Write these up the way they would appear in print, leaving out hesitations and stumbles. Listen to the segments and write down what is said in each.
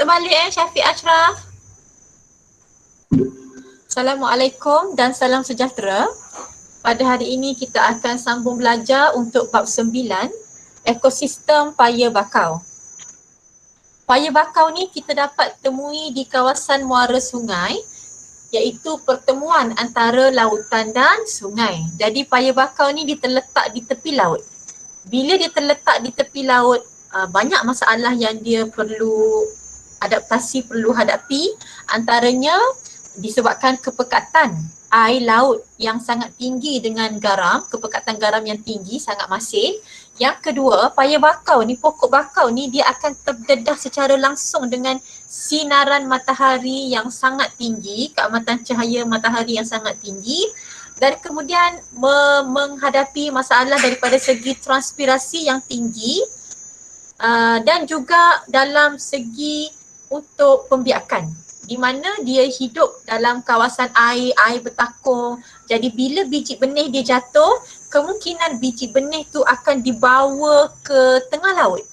Terbalik Syafiq Ashraf. Assalamualaikum dan salam sejahtera. Pada hari ini kita akan sambung belajar untuk bab 9, ekosistem paya bakau. Paya bakau ni kita dapat temui di kawasan muara sungai, iaitu pertemuan antara lautan dan sungai. Jadi paya bakau ni dia terletak di tepi laut. Bila dia terletak di tepi laut, banyak masalah yang dia perlu adaptasi, perlu hadapi. Antaranya disebabkan kepekatan air laut yang sangat tinggi dengan garam, kepekatan garam yang tinggi, sangat masin. Yang kedua, paya bakau ni, pokok bakau ni dia akan terdedah secara langsung dengan sinaran matahari yang sangat tinggi, keamatan cahaya matahari yang sangat tinggi, dan kemudian menghadapi masalah daripada segi transpirasi yang tinggi, dan juga dalam segi untuk pembiakan, di mana dia hidup dalam kawasan air bertakung. Jadi bila biji benih dia jatuh, kemungkinan biji benih tu akan dibawa ke tengah laut.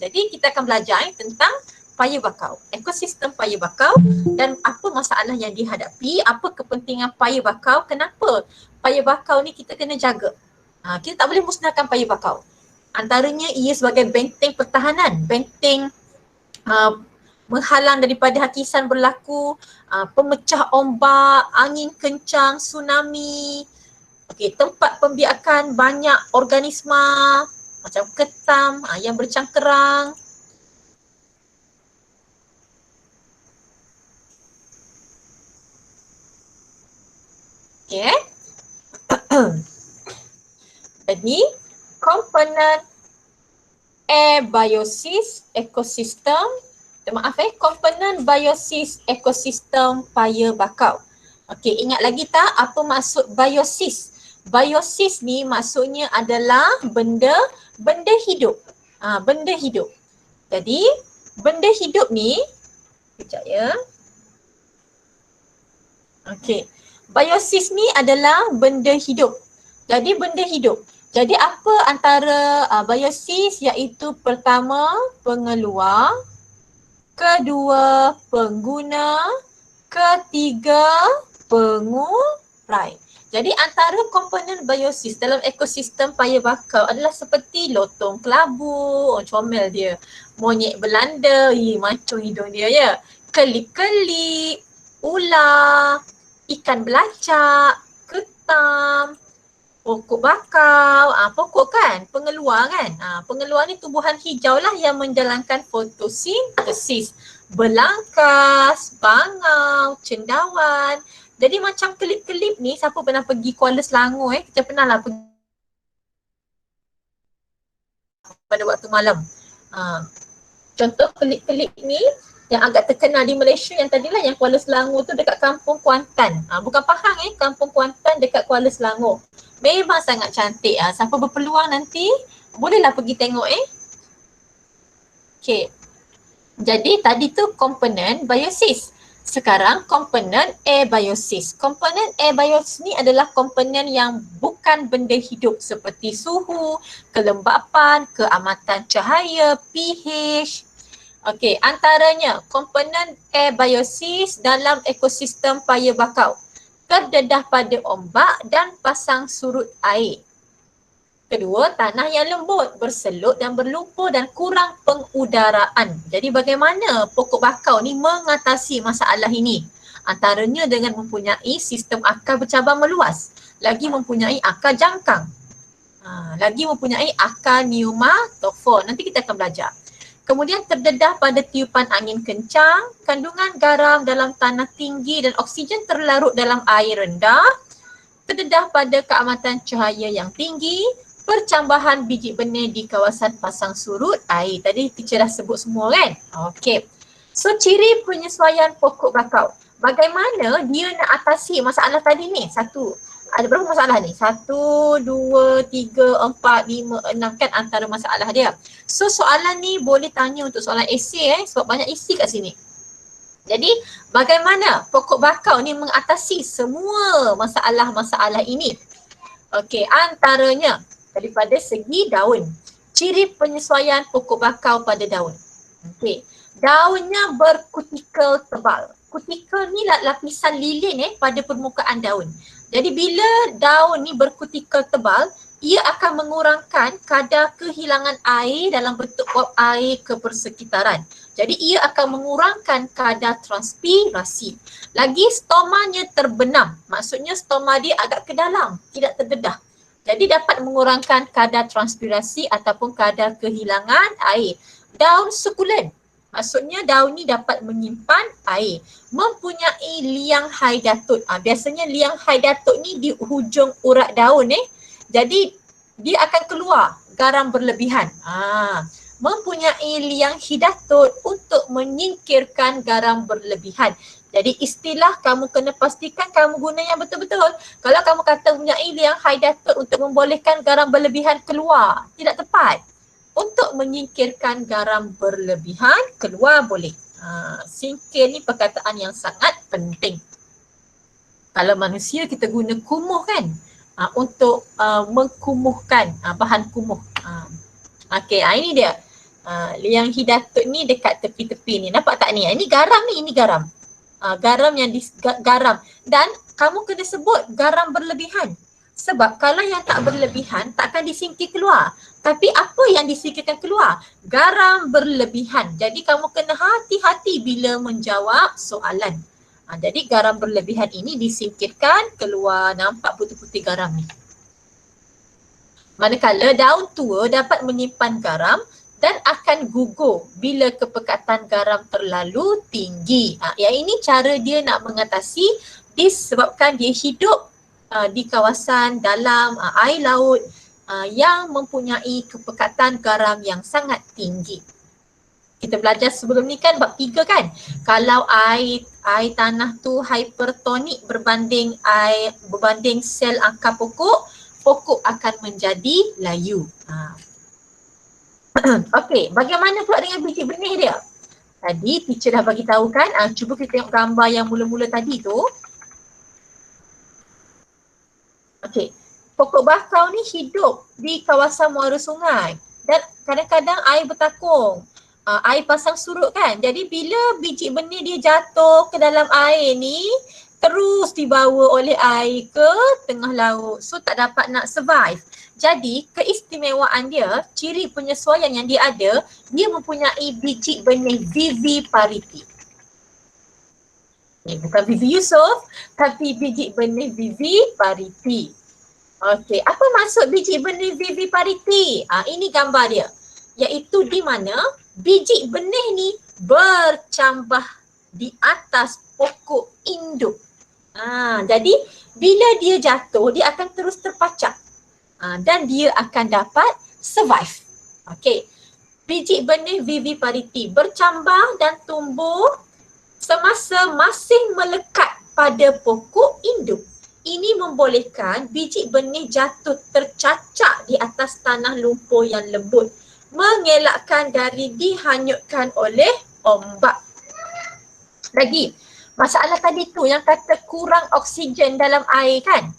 Jadi kita akan belajar tentang paya bakau, ekosistem paya bakau dan apa masalah yang dihadapi, apa kepentingan paya bakau, kenapa paya bakau ni kita kena jaga. Kita tak boleh musnahkan paya bakau. Antaranya ia sebagai benteng pertahanan, benteng menghalang daripada hakisan berlaku, pemecah ombak, angin kencang, tsunami. Okey, tempat pembiakan banyak organisma macam ketam yang bercangkerang. Okey. Jadi, komponen abiosis ekosistem, komponen biosis ekosistem paya bakau. Okey, ingat lagi tak apa maksud biosis? Biosis ni maksudnya adalah benda hidup. Benda hidup. Jadi, benda hidup ni, sekejap ya. Okey, biosis ni adalah benda hidup. Jadi benda hidup. Jadi apa antara biosis, iaitu pertama pengeluar, kedua pengguna, ketiga pengurai. Jadi antara komponen biosis dalam ekosistem paya bakau adalah seperti lotong kelabu, comel dia, monyet Belanda, mancung hidung dia ya, kelip-kelip, ular, ikan belacak, ketam, pokok bakau, pokok kan, pengeluar kan. Pengeluar ni tumbuhan hijau lah yang menjalankan fotosintesis. Belangkas, bangau, cendawan. Jadi macam kelip-kelip ni, siapa pernah pergi Kuala Selangor kita pernah lah pergi pada waktu malam. Contoh kelip-kelip ni yang agak terkenal di Malaysia yang tadilah yang Kuala Selangor tu dekat Kampung Kuantan. Bukan Pahang Kampung Kuantan dekat Kuala Selangor. Memang sangat cantik. Siapa berpeluang nanti bolehlah pergi tengok Okey. Jadi tadi tu komponen biosis. Sekarang komponen abiosis. Komponen abiosis ni adalah komponen yang bukan benda hidup seperti suhu, kelembapan, keamatan cahaya, pH. Okey, antaranya komponen abiosis dalam ekosistem paya bakau terdedah pada ombak dan pasang surut air. Kedua, tanah yang lembut, berselut dan berlumpur dan kurang pengudaraan. Jadi bagaimana pokok bakau ni mengatasi masalah ini? Antaranya dengan mempunyai sistem akar bercabang meluas, lagi mempunyai akar jangkang, lagi mempunyai akar pneumatophore. Nanti kita akan belajar. Kemudian terdedah pada tiupan angin kencang, kandungan garam dalam tanah tinggi dan oksigen terlarut dalam air rendah, terdedah pada keamatan cahaya yang tinggi, percambahan biji benih di kawasan pasang surut air. Tadi teacher dah sebut semua kan? Okey. So ciri penyesuaian pokok bakau. Bagaimana dia nak atasi masalah tadi ni? Ada berapa masalah ni? 1, 2, 3, 4, 5, 6 kan antara masalah dia. So soalan ni boleh tanya untuk soalan esei sebab banyak isi kat sini. Jadi bagaimana pokok bakau ni mengatasi semua masalah-masalah ini? Okey, antaranya daripada segi daun. Ciri penyesuaian pokok bakau pada daun. Okey, Daunnya berkutikel tebal. Kutikel ni lapisan lilin pada permukaan daun. Jadi bila daun ni berkutikel tebal, ia akan mengurangkan kadar kehilangan air dalam bentuk uap air ke persekitaran. Jadi ia akan mengurangkan kadar transpirasi. Lagi stomanya terbenam. Maksudnya stoma dia agak ke dalam, tidak terdedah. Jadi dapat mengurangkan kadar transpirasi ataupun kadar kehilangan air. Daun sukulen. Maksudnya daun ni dapat menyimpan air. Mempunyai liang haidatut. Biasanya liang haidatut ni di hujung urat daun Jadi dia akan keluar garam berlebihan. Mempunyai liang hidatut untuk menyingkirkan garam berlebihan. Jadi istilah kamu kena pastikan kamu guna yang betul-betul. Kalau kamu kata mempunyai liang haidatut untuk membolehkan garam berlebihan keluar, tidak tepat. Untuk menyingkirkan garam berlebihan keluar boleh. Singkir ni perkataan yang sangat penting. Kalau manusia kita guna kumuh kan, untuk mengkumuhkan bahan kumuh. Okey, ini dia. Liang hidatut ni dekat tepi-tepi ni. Nampak tak ni? Ini garam ni, ini garam. Garam yang garam. Dan kamu kena sebut garam berlebihan. Sebab kalau yang tak berlebihan takkan disingkir keluar. Tapi apa yang disingkirkan keluar? Garam berlebihan. Jadi kamu kena hati-hati bila menjawab soalan. Jadi garam berlebihan ini disingkirkan keluar. Nampak putih-putih garam ni. Manakala daun tua dapat menyimpan garam dan akan gugur bila kepekatan garam terlalu tinggi. Yang ini cara dia nak mengatasi disebabkan dia hidup di kawasan dalam air laut yang mempunyai kepekatan garam yang sangat tinggi. Kita belajar sebelum ni kan bab 3 kan. Kalau air tanah tu hipertonik berbanding sel akar pokok, pokok akan menjadi layu. Okey, bagaimana pula dengan biji benih dia? Tadi teacher dah bagi tahu kan. Cuba kita tengok gambar yang mula-mula tadi tu. Okey, pokok bakau ni hidup di kawasan muara sungai dan kadang-kadang air bertakung, air pasang surut kan. Jadi bila biji benih dia jatuh ke dalam air ni, terus dibawa oleh air ke tengah laut. So tak dapat nak survive. Jadi keistimewaan dia, ciri penyesuaian yang dia ada, dia mempunyai biji benih viviparity. Bukan Vivi Yusof, tapi biji benih viviparity. Okey, apa maksud biji benih viviparity? Ini gambar dia. Iaitu di mana biji benih ni bercambah di atas pokok induk. Jadi bila dia jatuh, dia akan terus terpacak. Dan dia akan dapat survive. Okey. Biji benih viviparity bercambah dan tumbuh semasa masih melekat pada pokok induk. Ini membolehkan biji benih jatuh tercacak di atas tanah lumpur yang lembut, mengelakkan dari dihanyutkan oleh ombak. Lagi, masalah tadi tu yang kata kurang oksigen dalam air kan?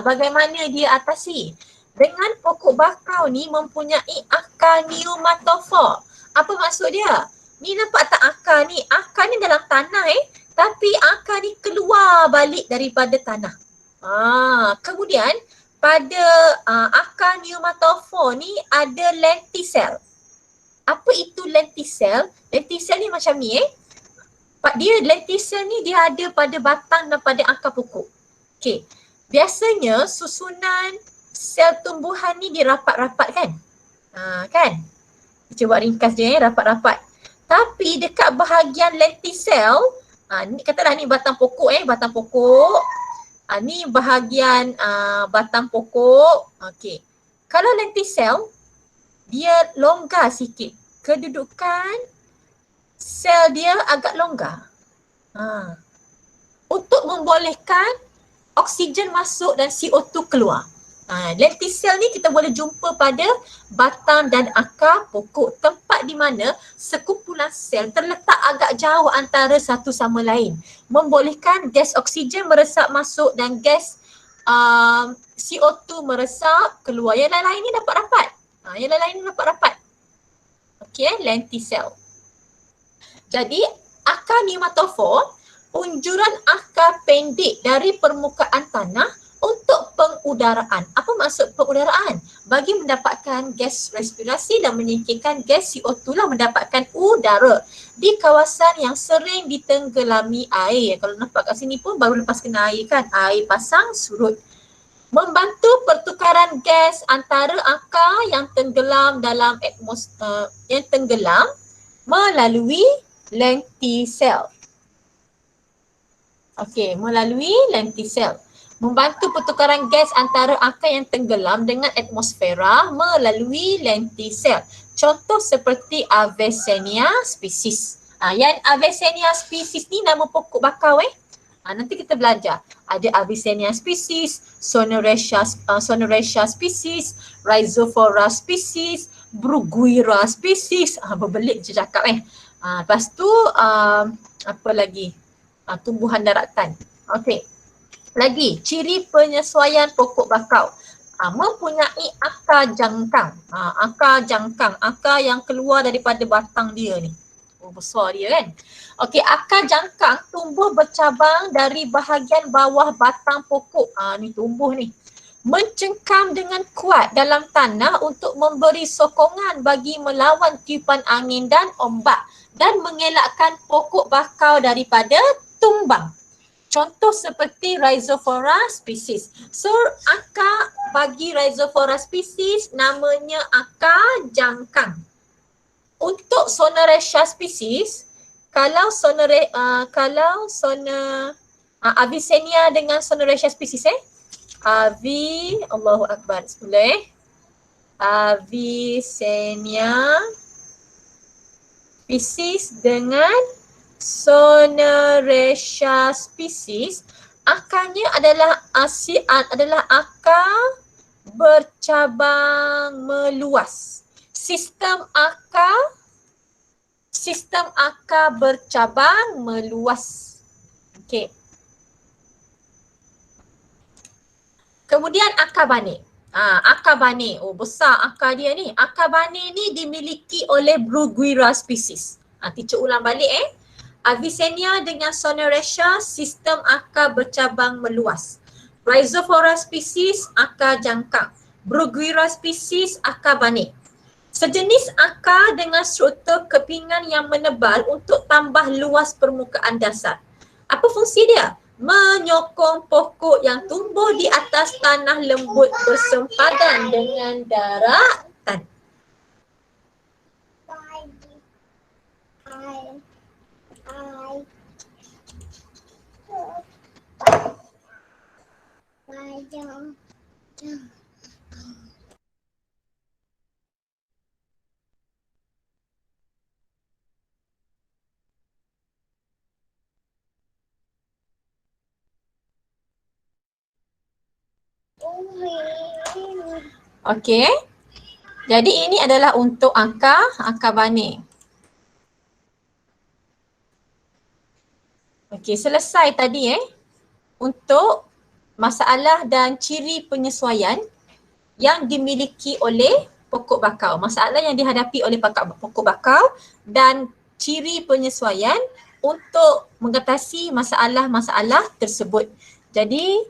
Bagaimana dia atasi? Dengan pokok bakau ni mempunyai akar pneumatophore. Apa maksud dia? Ni nampak tak akar ni? Akar ni dalam tanah tapi akar ni keluar balik daripada tanah. Kemudian pada akar pneumatophore ni ada lenticel. Apa itu lenticel? Lenticel ni macam ni Dia lenticel ni dia ada pada batang dan pada akar pokok. Okey. Biasanya susunan sel tumbuhan ni dia rapat-rapat kan? Kan? Kita buat ringkas dia rapat-rapat. Tapi dekat bahagian lenticel, ni katalah ni batang pokok batang pokok. Ni bahagian batang pokok. Okey. Kalau lenticel dia longgar sikit. Kedudukan sel dia agak longgar. Untuk membolehkan oksigen masuk dan CO2 keluar. Lenticel ni kita boleh jumpa pada batang dan akar pokok, tempat di mana sekumpulan sel terletak agak jauh antara satu sama lain, membolehkan gas oksigen meresap masuk dan gas CO2 meresap keluar. Yang lain-lain ni dapat rapat. Yang lain-lain ni dapat rapat. Okey, lenticel. Jadi akar pneumatofor, unjuran akar pendek dari permukaan tanah untuk pengudaraan. Apa maksud pengudaraan? Bagi mendapatkan gas respirasi dan menyingkirkan gas CO2 lah, mendapatkan udara di kawasan yang sering ditenggelami air. Kalau nampak kat sini pun baru lepas kena air kan, air pasang surut. Membantu pertukaran gas antara akar yang tenggelam dalam atmosfer yang tenggelam melalui lentisel. Okey, melalui lentisel. Membantu pertukaran gas antara akar yang tenggelam dengan atmosfera melalui lentisel. Contoh seperti Avicennia species. Yang Avicennia species ni nama pokok bakau nanti kita belajar. Ada Avicennia species, Sonoraceae species, Rhizophora species, Bruguiera species. Berbelit je cakap lepas tu apa lagi? Tumbuhan daratan. Okey. Lagi, ciri penyesuaian pokok bakau. Mempunyai akar jangkang. Akar yang keluar daripada batang dia ni. Besar dia kan. Okey, akar jangkang tumbuh bercabang dari bahagian bawah batang pokok. Ni tumbuh ni. Mencengkam dengan kuat dalam tanah untuk memberi sokongan bagi melawan tiupan angin dan ombak dan mengelakkan pokok bakau daripada tumbang. Contoh seperti Rhizophora species. So akar bagi Rhizophora species namanya akar jangkang. Untuk Sonoraceae species, kalau Avicennia dengan Sonoraceae species Allahu Akbar boleh. Avicennia species dengan Sonoraceae species, akarnya adalah akar bercabang meluas. Sistem akar bercabang meluas. Okey. Kemudian akar banik. Akar banik. Besar akar dia ni. Akar banik ni dimiliki oleh Bruguiera species. Teacher ulang balik Avicennia dengan Sonoraceae, sistem akar bercabang meluas. Rhizophora species, akar jangkang. Bruguiera species, akar banik. Sejenis akar dengan struktur kepingan yang menebal untuk tambah luas permukaan dasar. Apa fungsi dia? Menyokong pokok yang tumbuh di atas tanah lembut bersempadan dengan daratan. Okey. Jadi ini adalah untuk akar banik. Okey, selesai tadi untuk masalah dan ciri penyesuaian yang dimiliki oleh pokok bakau. Masalah yang dihadapi oleh pokok bakau dan ciri penyesuaian untuk mengatasi masalah-masalah tersebut. Jadi